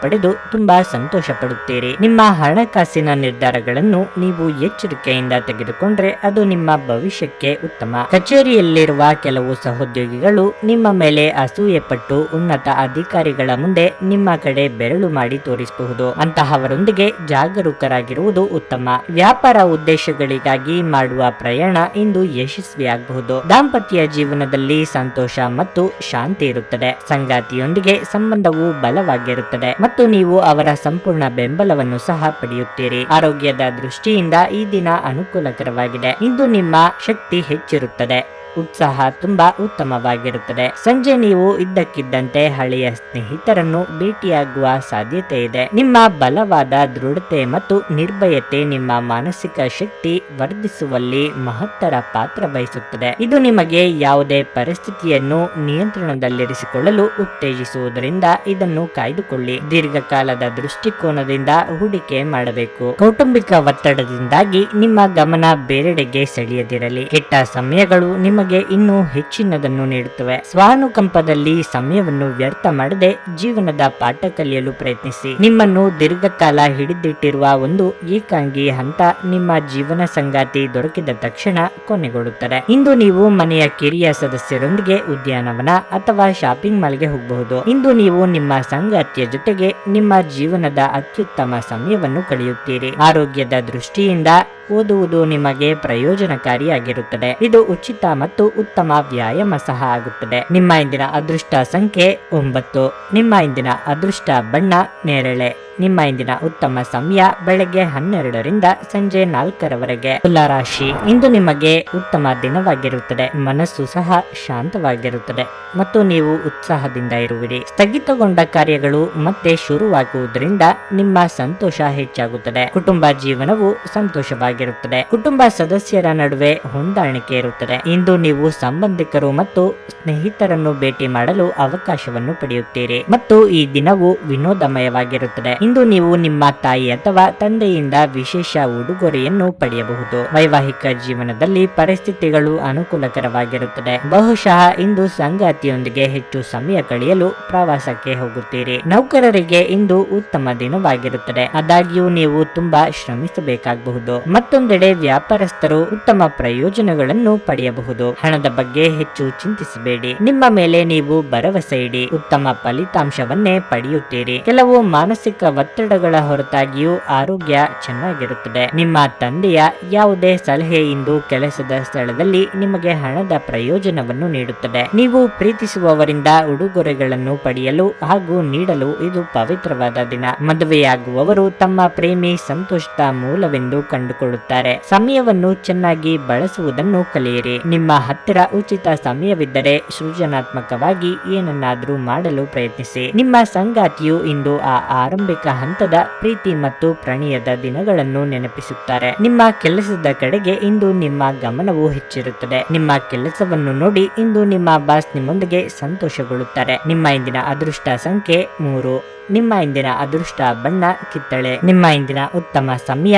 ಪಡೆದು ತುಂಬಾ ಸಂತೋಷ ಪಡುತ್ತೀರಿ. ನಿಮ್ಮ ಹಣಕಾಸಿನ ನಿರ್ಧಾರಗಳನ್ನು ನೀವು ಎಚ್ಚರಿಕೆಯಿಂದ ತೆಗೆದುಕೊಂಡ್ರೆ ಅದು ನಿಮ್ಮ ಭವಿಷ್ಯಕ್ಕೆ ಉತ್ತಮ. ಕಚೇರಿಯಲ್ಲಿರುವ ಕೆಲವು ಸಹೋದ್ಯೋಗಿಗಳು ನಿಮ್ಮ ಮೇಲೆ ಅಸೂಯೆ ಪಟ್ಟು ಉನ್ನತ ಅಧಿಕಾರಿಗಳ ಮುಂದೆ ನಿಮ್ಮ ಕಡೆ ಬೆರಳು ಮಾಡಿ ತೋರಿಸಬಹುದು. ಅಂತಹವರೊಂದಿಗೆ ಜಾಗರೂಕರಾಗಿರುವುದು ಉತ್ತಮ. ವ್ಯಾಪಾರ ಉದ್ದೇಶಗಳಿಗಾಗಿ ಮಾಡುವ ಪ್ರಯಾಣ ಇಂದು ಯಶಸ್ವಿಯಾಗಬಹುದು. ದಾಂಪತ್ಯ ಜೀವನದಲ್ಲಿ ಸಂತೋಷ ಮತ್ತು ಶಾಂತಿ ಇರುತ್ತದೆ. ಸಂಗಾತಿಯೊಂದಿಗೆ ಸಂಬಂಧವು ಬಲವಾಗಿರುತ್ತದೆ ಮತ್ತು ನೀವು ಅವರ ಸಂಪೂರ್ಣ ಬೆಂಬಲವನ್ನು ಸಹ ಪಡೆಯುತ್ತೀರಿ. ಆರೋಗ್ಯದ ದೃಷ್ಟಿಯಿಂದ ಈ ದಿನ ಅನುಕೂಲಕರವಾಗಿದೆ. ಇಂದು ನಿಮ್ಮ ಶಕ್ತಿ ಹೆಚ್ಚಿರುತ್ತದೆ. ಉತ್ಸಾಹ ತುಂಬಾ ಉತ್ತಮವಾಗಿರುತ್ತದೆ. ಸಂಜೆ ನೀವು ಇದ್ದಕ್ಕಿದ್ದಂತೆ ಹಳೆಯ ಸ್ನೇಹಿತರನ್ನು ಭೇಟಿಯಾಗುವ ಸಾಧ್ಯತೆ ಇದೆ. ನಿಮ್ಮ ಬಲವಾದ ದೃಢತೆ ಮತ್ತು ನಿರ್ಭಯತೆ ನಿಮ್ಮ ಮಾನಸಿಕ ಶಕ್ತಿ ವರ್ಧಿಸುವಲ್ಲಿ ಮಹತ್ತರ ಪಾತ್ರ ವಹಿಸುತ್ತದೆ. ಇದು ನಿಮಗೆ ಯಾವುದೇ ಪರಿಸ್ಥಿತಿಯನ್ನು ನಿಯಂತ್ರಣದಲ್ಲಿರಿಸಿಕೊಳ್ಳಲು ಉತ್ತೇಜಿಸುವುದರಿಂದ ಇದನ್ನು ಕಾಯ್ದುಕೊಳ್ಳಿ. ದೀರ್ಘಕಾಲದ ದೃಷ್ಟಿಕೋನದಿಂದ ಹೂಡಿಕೆ ಮಾಡಬೇಕು. ಕೌಟುಂಬಿಕ ಒತ್ತಡದಿಂದಾಗಿ ನಿಮ್ಮ ಗಮನ ಬೇರೆಡೆಗೆ ಸೆಳೆಯದಿರಲಿ. ಕೆಟ್ಟ ಸಮಯಗಳು ನಿಮಗೆ ಇನ್ನೂ ಹೆಚ್ಚಿನದನ್ನು ನೀಡುತ್ತವೆ. ಸ್ವಾನುಕಂಪದಲ್ಲಿ ಸಮಯವನ್ನು ವ್ಯರ್ಥ ಮಾಡದೆ ಜೀವನದ ಪಾಠ ಕಲಿಯಲು ಪ್ರಯತ್ನಿಸಿ. ನಿಮ್ಮನ್ನು ದೀರ್ಘಕಾಲ ಹಿಡಿದಿಟ್ಟಿರುವ ಒಂದು ಏಕಾಂಗಿ ಹಂತ ನಿಮ್ಮ ಜೀವನ ಸಂಗಾತಿ ದೊರಕಿದ ತಕ್ಷಣ ಕೊನೆಗೊಳ್ಳುತ್ತದೆ. ಇಂದು ನೀವು ಮನೆಯ ಕಿರಿಯ ಸದಸ್ಯರೊಂದಿಗೆ ಉದ್ಯಾನವನ ಅಥವಾ ಶಾಪಿಂಗ್ ಮಾಲ್ಗೆ ಹೋಗಬಹುದು. ಇಂದು ನೀವು ನಿಮ್ಮ ಸಂಗಾತಿಯ ಜೊತೆಗೆ ನಿಮ್ಮ ಜೀವನದ ಅತ್ಯುತ್ತಮ ಸಮಯವನ್ನು ಕಳೆಯುತ್ತೀರಿ. ಆರೋಗ್ಯದ ದೃಷ್ಟಿಯಿಂದ ಓದುವುದು ನಿಮಗೆ ಪ್ರಯೋಜನಕಾರಿಯಾಗಿರುತ್ತದೆ. ಇದು ಉಚಿತ ಮತ್ತು ಉತ್ತಮ ವ್ಯಾಯಾಮ ಸಹ ಆಗುತ್ತದೆ. ನಿಮ್ಮ ಇಂದಿನ ಅದೃಷ್ಟ ಸಂಖ್ಯೆ 9. ನಿಮ್ಮ ಇಂದಿನ ಅದೃಷ್ಟ ಬಣ್ಣ ನೇರಳೆ. ನಿಮ್ಮ ಇಂದಿನ ಉತ್ತಮ ಸಮಯ ಬೆಳಗ್ಗೆ 12ರಿಂದ ಸಂಜೆ 4ರವರೆಗೆ. ತುಲಾ ರಾಶಿ, ಇಂದು ನಿಮಗೆ ಉತ್ತಮ ದಿನವಾಗಿರುತ್ತದೆ. ಮನಸ್ಸು ಸಹ ಶಾಂತವಾಗಿರುತ್ತದೆ ಮತ್ತು ನೀವು ಉತ್ಸಾಹದಿಂದ ಇರುವಿರಿ. ಸ್ಥಗಿತಗೊಂಡ ಕಾರ್ಯಗಳು ಮತ್ತೆ ಶುರುವಾಗುವುದರಿಂದ ನಿಮ್ಮ ಸಂತೋಷ ಹೆಚ್ಚಾಗುತ್ತದೆ. ಕುಟುಂಬ ಜೀವನವು ಸಂತೋಷವಾಗಿರುತ್ತದೆ. ಕುಟುಂಬ ಸದಸ್ಯರ ನಡುವೆ ಹೊಂದಾಣಿಕೆ ಇರುತ್ತದೆ. ಇಂದು ನೀವು ಸಂಬಂಧಿಕರು ಮತ್ತು ಸ್ನೇಹಿತರನ್ನು ಭೇಟಿ ಮಾಡಲು ಅವಕಾಶವನ್ನು ಪಡೆಯುತ್ತೀರಿ ಮತ್ತು ಈ ದಿನವು ವಿನೋದಮಯವಾಗಿರುತ್ತದೆ. ಇಂದು ನೀವು ನಿಮ್ಮ ತಾಯಿ ಅಥವಾ ತಂದೆಯಿಂದ ವಿಶೇಷ ಉಡುಗೊರೆಯನ್ನು ಪಡೆಯಬಹುದು. ವೈವಾಹಿಕ ಜೀವನದಲ್ಲಿ ಪರಿಸ್ಥಿತಿಗಳು ಅನುಕೂಲಕರವಾಗಿರುತ್ತದೆ. ಬಹುಶಃ ಇಂದು ಸಂಗಾತಿಯೊಂದಿಗೆ ಹೆಚ್ಚು ಸಮಯ ಕಳೆಯಲು ಪ್ರವಾಸಕ್ಕೆ ಹೋಗುತ್ತೀರಿ. ನೌಕರರಿಗೆ ಇಂದು ಉತ್ತಮ ದಿನವಾಗಿರುತ್ತದೆ. ಆದಾಗ್ಯೂ ನೀವು ತುಂಬಾ ಶ್ರಮಿಸಬೇಕಾಗಬಹುದು. ಮತ್ತೊಂದೆಡೆ ವ್ಯಾಪಾರಸ್ಥರು ಉತ್ತಮ ಪ್ರಯೋಜನಗಳನ್ನು ಪಡೆಯಬಹುದು. ಹಣದ ಬಗ್ಗೆ ಹೆಚ್ಚು ಚಿಂತಿಸಬೇಡಿ. ನಿಮ್ಮ ಮೇಲೆ ನೀವು ಭರವಸೆ ಇಡಿ. ಉತ್ತಮ ಫಲಿತಾಂಶವನ್ನೇ ಪಡೆಯುತ್ತೀರಿ. ಕೆಲವು ಮಾನಸಿಕ ಒತ್ತಡಗಳ ಹೊರತಾಗಿಯೂ ಆರೋಗ್ಯ ಚೆನ್ನಾಗಿರುತ್ತದೆ. ನಿಮ್ಮ ತಂದೆಯ ಯಾವುದೇ ಸಲಹೆ ಇಂದು ಕೆಲಸದ ಸ್ಥಳದಲ್ಲಿ ನಿಮಗೆ ಹಣದ ಪ್ರಯೋಜನವನ್ನು ನೀಡುತ್ತದೆ. ನೀವು ಪ್ರೀತಿಸುವವರಿಂದ ಉಡುಗೊರೆಗಳನ್ನು ಪಡೆಯಲು ಹಾಗೂ ನೀಡಲು ಇದು ಪವಿತ್ರವಾದ ದಿನ. ಮದುವೆಯಾಗುವವರು ತಮ್ಮ ಪ್ರೇಮಿ ಸಂತೋಷದ ಮೂಲವೆಂದು ಕಂಡುಕೊಳ್ಳುತ್ತಾರೆ. ಸಮಯವನ್ನು ಚೆನ್ನಾಗಿ ಬಳಸುವುದನ್ನು ಕಲಿಯಿರಿ. ನಿಮ್ಮ ಹತ್ತಿರ ಉಚಿತ ಸಮಯವಿದ್ದರೆ ಸೃಜನಾತ್ಮಕವಾಗಿ ಏನನ್ನಾದರೂ ಮಾಡಲು ಪ್ರಯತ್ನಿಸಿ. ನಿಮ್ಮ ಸಂಗಾತಿಯು ಇಂದು ಆ ಆರಂಭಿಕ ಹಂತದ ಪ್ರೀತಿ ಮತ್ತು ಪ್ರಣಯದ ದಿನಗಳನ್ನು ನೆನಪಿಸುತ್ತಾರೆ. ನಿಮ್ಮ ಕೆಲಸದ ಕಡೆಗೆ ಇಂದು ನಿಮ್ಮ ಗಮನವು ಹೆಚ್ಚಿರುತ್ತದೆ. ನಿಮ್ಮ ಕೆಲಸವನ್ನು ನೋಡಿ ಇಂದು ನಿಮ್ಮ ಬಾಸ್ ನಿಮ್ಮೊಂದಿಗೆ ಸಂತೋಷಗೊಳ್ಳುತ್ತಾರೆ. ನಿಮ್ಮ ಇಂದಿನ ಅದೃಷ್ಟ ಸಂಖ್ಯೆ 3. ನಿಮ್ಮ ಇಂದಿನ ಅದೃಷ್ಟ ಬಣ್ಣ ಕಿತ್ತಳೆ. ನಿಮ್ಮ ಇಂದಿನ ಉತ್ತಮ ಸಮಯ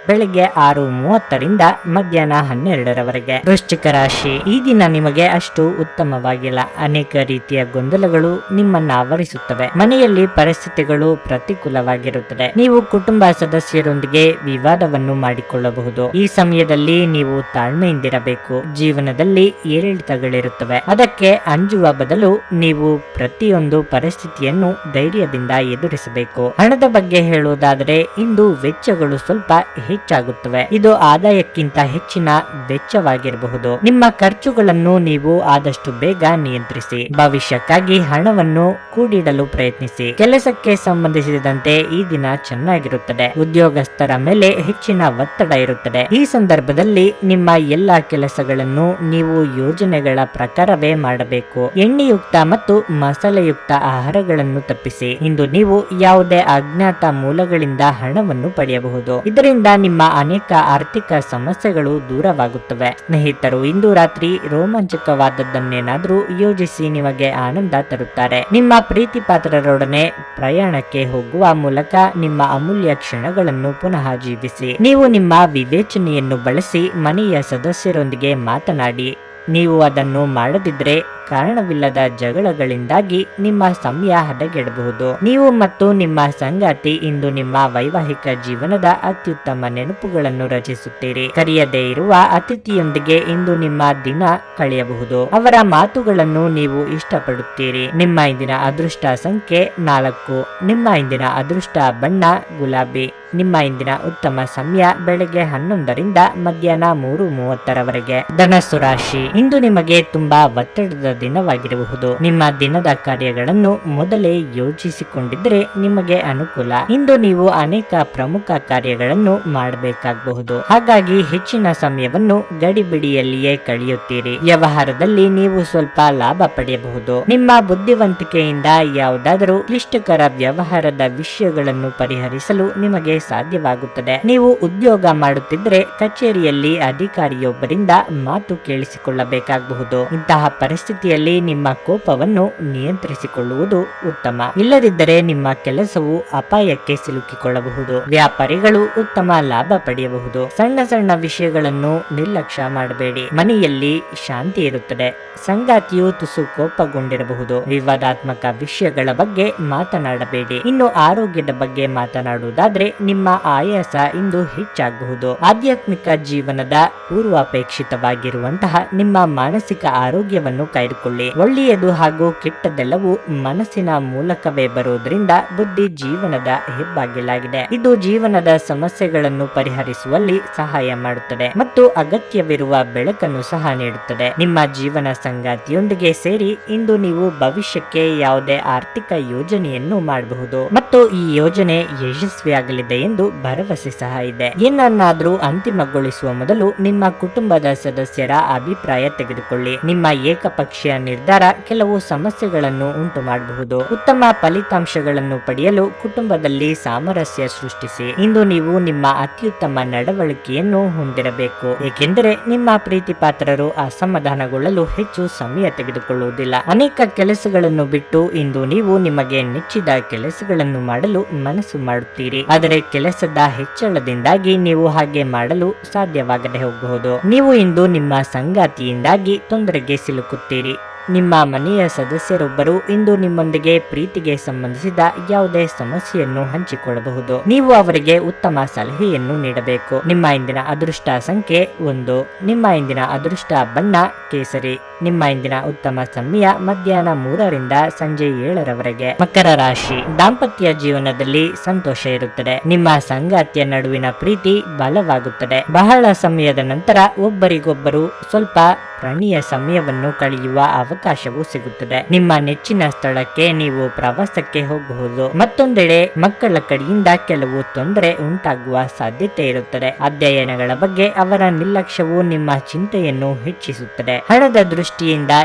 ಬೆಳಗ್ಗೆ 6:30ರಿಂದ ಮಧ್ಯಾಹ್ನ 12ರವರೆಗೆ. ವೃಶ್ಚಿಕ ರಾಶಿ, ಈ ದಿನ ನಿಮಗೆ ಅಷ್ಟು ಉತ್ತಮವಾಗಿಲ್ಲ. ಅನೇಕ ರೀತಿಯ ಗೊಂದಲಗಳು ನಿಮ್ಮನ್ನ ಆವರಿಸುತ್ತವೆ. ಮನೆಯಲ್ಲಿ ಪರಿಸ್ಥಿತಿಗಳು ಪ್ರತಿಕೂಲವಾಗಿರುತ್ತದೆ. ನೀವು ಕುಟುಂಬ ಸದಸ್ಯರೊಂದಿಗೆ ವಿವಾದವನ್ನು ಮಾಡಿಕೊಳ್ಳಬಹುದು. ಈ ಸಮಯದಲ್ಲಿ ನೀವು ತಾಳ್ಮೆಯಿಂದಿರಬೇಕು. ಜೀವನದಲ್ಲಿ ಏರಿಳಿತಗಳಿರುತ್ತವೆ. ಅದಕ್ಕೆ ಅಂಜುವ ಬದಲು ನೀವು ಪ್ರತಿಯೊಂದು ಪರಿಸ್ಥಿತಿಯನ್ನು ಧೈರ್ಯದಿಂದ ಎದುರಿಸಬೇಕು. ಹಣದ ಬಗ್ಗೆ ಹೇಳುವುದಾದರೆ ಇಂದು ವೆಚ್ಚಗಳು ಸ್ವಲ್ಪ ಹೆಚ್ಚಾಗುತ್ತವೆ. ಇದು ಆದಾಯಕ್ಕಿಂತ ಹೆಚ್ಚಿನ ವೆಚ್ಚವಾಗಿರಬಹುದು. ನಿಮ್ಮ ಖರ್ಚುಗಳನ್ನು ನೀವು ಆದಷ್ಟು ಬೇಗ ನಿಯಂತ್ರಿಸಿ. ಭವಿಷ್ಯಕ್ಕಾಗಿ ಹಣವನ್ನು ಕೂಡಿಡಲು ಪ್ರಯತ್ನಿಸಿ. ಕೆಲಸಕ್ಕೆ ಸಂಬಂಧಿಸಿದಂತೆ ಈ ದಿನ ಚೆನ್ನಾಗಿರುತ್ತದೆ. ಉದ್ಯೋಗಸ್ಥರ ಮೇಲೆ ಹೆಚ್ಚಿನ ಒತ್ತಡ ಇರುತ್ತದೆ. ಈ ಸಂದರ್ಭದಲ್ಲಿ ನಿಮ್ಮ ಎಲ್ಲಾ ಕೆಲಸಗಳನ್ನು ನೀವು ಯೋಜನೆಗಳ ಪ್ರಕಾರವೇ ಮಾಡಬೇಕು. ಎಣ್ಣೆಯುಕ್ತ ಮತ್ತು ಮಸಾಲೆಯುಕ್ತ ಆಹಾರಗಳನ್ನು ತಪ್ಪಿಸಿ. ಇಂದು ನೀವು ಯಾವುದೇ ಅಜ್ಞಾತ ಮೂಲಗಳಿಂದ ಹಣವನ್ನು ಪಡೆಯಬಹುದು. ಇದರಿಂದ ನಿಮ್ಮ ಅನೇಕ ಆರ್ಥಿಕ ಸಮಸ್ಯೆಗಳು ದೂರವಾಗುತ್ತವೆ. ಸ್ನೇಹಿತರು ಇಂದು ರಾತ್ರಿ ರೋಮಾಂಚಕವಾದದ್ದನ್ನೇನಾದ್ರೂ ಯೋಜಿಸಿ ನಿಮಗೆ ಆನಂದ ತರುತ್ತಾರೆ. ನಿಮ್ಮ ಪ್ರೀತಿ ಪಾತ್ರರೊಡನೆ ಪ್ರಯಾಣಕ್ಕೆ ಹೋಗುವ ಮೂಲಕ ನಿಮ್ಮ ಅಮೂಲ್ಯ ಕ್ಷಣಗಳನ್ನು ಪುನಃ ಜೀವಿಸಿ. ನೀವು ನಿಮ್ಮ ವಿವೇಚನೆಯನ್ನು ಬಳಸಿ ಮನೆಯ ಸದಸ್ಯರೊಂದಿಗೆ ಮಾತನಾಡಿ. ನೀವು ಅದನ್ನು ಮಾಡದಿದ್ರೆ ಕಾರಣವಿಲ್ಲದ ಜಗಳಗಳಿಂದಾಗಿ ನಿಮ್ಮ ಸಮಯ ಹದಗೆಡಬಹುದು. ನೀವು ಮತ್ತು ನಿಮ್ಮ ಸಂಗಾತಿ ಇಂದು ನಿಮ್ಮ ವೈವಾಹಿಕ ಜೀವನದ ಅತ್ಯುತ್ತಮ ನೆನಪುಗಳನ್ನು ರಚಿಸುತ್ತೀರಿ. ಕರೆಯದೇ ಇರುವ ಅತಿಥಿಯೊಂದಿಗೆ ಇಂದು ನಿಮ್ಮ ದಿನ ಕಳೆಯಬಹುದು. ಅವರ ಮಾತುಗಳನ್ನು ನೀವು ಇಷ್ಟಪಡುತ್ತೀರಿ. ನಿಮ್ಮ ಇಂದಿನ ಅದೃಷ್ಟ ಸಂಖ್ಯೆ 4. ನಿಮ್ಮ ಇಂದಿನ ಅದೃಷ್ಟ ಬಣ್ಣ ಗುಲಾಬಿ. ನಿಮ್ಮ ಇಂದಿನ ಉತ್ತಮ ಸಮಯ ಬೆಳಗ್ಗೆ 11ರಿಂದ ಮಧ್ಯಾಹ್ನ 3:30ರವರೆಗೆ. ಧನಸ್ಸು ರಾಶಿ ಇಂದು ನಿಮಗೆ ತುಂಬಾ ಒತ್ತಡದ ದಿನವಾಗಿರಬಹುದು. ನಿಮ್ಮ ದಿನದ ಕಾರ್ಯಗಳನ್ನು ಮೊದಲೇ ಯೋಜಿಸಿಕೊಂಡಿದ್ರೆ ನಿಮಗೆ ಅನುಕೂಲ. ಇಂದು ನೀವು ಅನೇಕ ಪ್ರಮುಖ ಕಾರ್ಯಗಳನ್ನು ಮಾಡಬೇಕಾಗಬಹುದು. ಹಾಗಾಗಿ ಹೆಚ್ಚಿನ ಸಮಯವನ್ನು ಗಡಿಬಿಡಿಯಲ್ಲಿಯೇ ಕಳೆಯುತ್ತೀರಿ. ವ್ಯವಹಾರದಲ್ಲಿ ನೀವು ಸ್ವಲ್ಪ ಲಾಭ ಪಡೆಯಬಹುದು. ನಿಮ್ಮ ಬುದ್ಧಿವಂತಿಕೆಯಿಂದ ಯಾವುದಾದರೂ ಕ್ಲಿಷ್ಟಕರ ವ್ಯವಹಾರದ ವಿಷಯಗಳನ್ನು ಪರಿಹರಿಸಲು ನಿಮಗೆ ಸಾಧ್ಯವಾಗುತ್ತದೆ. ನೀವು ಉದ್ಯೋಗ ಮಾಡುತ್ತಿದ್ರೆ ಕಚೇರಿಯಲ್ಲಿ ಅಧಿಕಾರಿಯೊಬ್ಬರಿಂದ ಮಾತು ಕೇಳಿಸಿಕೊಳ್ಳಬೇಕಾಗಬಹುದು. ಇಂತಹ ಪರಿಸ್ಥಿತಿಯಲ್ಲಿ ನಿಮ್ಮ ಕೋಪವನ್ನು ನಿಯಂತ್ರಿಸಿಕೊಳ್ಳುವುದು ಉತ್ತಮ. ಇಲ್ಲದಿದ್ದರೆ ನಿಮ್ಮ ಕೆಲಸವು ಅಪಾಯಕ್ಕೆ ಸಿಲುಕಿಕೊಳ್ಳಬಹುದು. ವ್ಯಾಪಾರಿಗಳು ಉತ್ತಮ ಲಾಭ ಪಡೆಯಬಹುದು. ಸಣ್ಣ ಸಣ್ಣ ವಿಷಯಗಳನ್ನು ನಿರ್ಲಕ್ಷ್ಯ ಮಾಡಬೇಡಿ. ಮನೆಯಲ್ಲಿ ಶಾಂತಿ ಇರುತ್ತದೆ. ಸಂಗಾತಿಯು ತುಸು ಕೋಪಗೊಂಡಿರಬಹುದು. ವಿವಾದಾತ್ಮಕ ವಿಷಯಗಳ ಬಗ್ಗೆ ಮಾತನಾಡಬೇಡಿ. ಇನ್ನು ಆರೋಗ್ಯದ ಬಗ್ಗೆ ಮಾತನಾಡುವುದಾದ್ರೆ ನಿಮ್ಮ ಆಯಾಸ ಇಂದು ಹೆಚ್ಚಾಗಬಹುದು. ಆಧ್ಯಾತ್ಮಿಕ ಜೀವನದ ಪೂರ್ವಾಪೇಕ್ಷಿತವಾಗಿರುವಂತಹ ನಿಮ್ಮ ಮಾನಸಿಕ ಆರೋಗ್ಯವನ್ನು ಕಾಯ್ದುಕೊಳ್ಳಿ. ಒಳ್ಳೆಯದು ಹಾಗೂ ಕೆಟ್ಟದೆಲ್ಲವೂ ಮನಸ್ಸಿನ ಮೂಲಕವೇ ಬರುವುದರಿಂದ ಬುದ್ಧಿ ಜೀವನದ ಹೆಬ್ಬಾಗಿಲಾಗಿದೆ. ಇದು ಜೀವನದ ಸಮಸ್ಯೆಗಳನ್ನು ಪರಿಹರಿಸುವಲ್ಲಿ ಸಹಾಯ ಮಾಡುತ್ತದೆ ಮತ್ತು ಅಗತ್ಯವಿರುವ ಬೆಳಕನ್ನು ಸಹ ನೀಡುತ್ತದೆ. ನಿಮ್ಮ ಜೀವನ ಸಂಗಾತಿಯೊಂದಿಗೆ ಸೇರಿ ಇಂದು ನೀವು ಭವಿಷ್ಯಕ್ಕೆ ಯಾವುದೇ ಆರ್ಥಿಕ ಯೋಜನೆಯನ್ನು ಮಾಡಬಹುದು ಮತ್ತು ಈ ಯೋಜನೆ ಯಶಸ್ವಿಯಾಗಲಿದೆ ಎಂದು ಭರವಸೆ ಸಹ ಇದೆ. ಏನನ್ನಾದ್ರೂ ಅಂತಿಮಗೊಳಿಸುವ ಮೊದಲು ನಿಮ್ಮ ಕುಟುಂಬದ ಸದಸ್ಯರ ಅಭಿಪ್ರಾಯ ತೆಗೆದುಕೊಳ್ಳಿ. ನಿಮ್ಮ ಏಕಪಕ್ಷೀಯ ನಿರ್ಧಾರ ಕೆಲವು ಸಮಸ್ಯೆಗಳನ್ನು ಉಂಟು ಮಾಡಬಹುದು. ಉತ್ತಮ ಫಲಿತಾಂಶಗಳನ್ನು ಪಡೆಯಲು ಕುಟುಂಬದಲ್ಲಿ ಸಾಮರಸ್ಯ ಸೃಷ್ಟಿಸಿ. ಇಂದು ನೀವು ನಿಮ್ಮ ಅತ್ಯುತ್ತಮ ನಡವಳಿಕೆಯನ್ನು ಹೊಂದಿರಬೇಕು, ಏಕೆಂದರೆ ನಿಮ್ಮ ಪ್ರೀತಿ ಪಾತ್ರರು ಅಸಮಾಧಾನಗೊಳ್ಳಲು ಹೆಚ್ಚು ಸಮಯ ತೆಗೆದುಕೊಳ್ಳುವುದಿಲ್ಲ. ಅನೇಕ ಕೆಲಸಗಳನ್ನು ಬಿಟ್ಟು ಇಂದು ನೀವು ನಿಮಗೆ ನೆಚ್ಚಿದ ಕೆಲಸಗಳನ್ನು ಮಾಡಲು ಮನಸ್ಸು ಮಾಡುತ್ತೀರಿ. ಆದರೆ ಕೆಲಸದ ಹೆಚ್ಚಳದಿಂದಾಗಿ ನೀವು ಹಾಗೆ ಮಾಡಲು ಸಾಧ್ಯವಾಗದೆ ಹೋಗಬಹುದು. ನೀವು ಇಂದು ನಿಮ್ಮ ಸಂಗಾತಿಯಿಂದಾಗಿ ತೊಂದರೆಗೆ ಸಿಲುಕುತ್ತೀರಿ. ನಿಮ್ಮ ಮನೆಯ ಸದಸ್ಯರೊಬ್ಬರು ಇಂದು ನಿಮ್ಮೊಂದಿಗೆ ಪ್ರೀತಿಗೆ ಸಂಬಂಧಿಸಿದ ಯಾವುದೇ ಸಮಸ್ಯೆಯನ್ನು ಹಂಚಿಕೊಳ್ಳಬಹುದು. ನೀವು ಅವರಿಗೆ ಉತ್ತಮ ಸಲಹೆಯನ್ನು ನೀಡಬೇಕು. ನಿಮ್ಮ ಇಂದಿನ ಅದೃಷ್ಟ ಸಂಖ್ಯೆ 1. ನಿಮ್ಮ ಇಂದಿನ ಅದೃಷ್ಟ ಬಣ್ಣ ಕೇಸರಿ. ನಿಮ್ಮ ಇಂದಿನ ಉತ್ತಮ ಸಮಯ ಮಧ್ಯಾಹ್ನ 3ರಿಂದ ಸಂಜೆ 7ರವರೆಗೆ. ಮಕರ ರಾಶಿ ದಾಂಪತ್ಯ ಜೀವನದಲ್ಲಿ ಸಂತೋಷ ಇರುತ್ತದೆ. ನಿಮ್ಮ ಸಂಗಾತಿಯ ನಡುವಿನ ಪ್ರೀತಿ ಬಲವಾಗುತ್ತದೆ. ಬಹಳ ಸಮಯದ ನಂತರ ಒಬ್ಬರಿಗೊಬ್ಬರು ಸ್ವಲ್ಪ ಪ್ರಣೀಯ ಸಮಯವನ್ನು ಕಳೆಯುವ ಅವಕಾಶವೂ ಸಿಗುತ್ತದೆ. ನಿಮ್ಮ ನೆಚ್ಚಿನ ಸ್ಥಳಕ್ಕೆ ನೀವು ಪ್ರವಾಸಕ್ಕೆ ಹೋಗಬಹುದು. ಮತ್ತೊಂದೆಡೆ ಮಕ್ಕಳ ಕಡೆಯಿಂದ ಕೆಲವು ತೊಂದರೆ ಉಂಟಾಗುವ ಸಾಧ್ಯತೆ ಇರುತ್ತದೆ. ಅಧ್ಯಯನಗಳ ಬಗ್ಗೆ ಅವರ ನಿರ್ಲಕ್ಷ್ಯವು ನಿಮ್ಮ ಚಿಂತೆಯನ್ನು ಹೆಚ್ಚಿಸುತ್ತದೆ. ಹಣದ ದೃಷ್ಟಿಯಿಂದ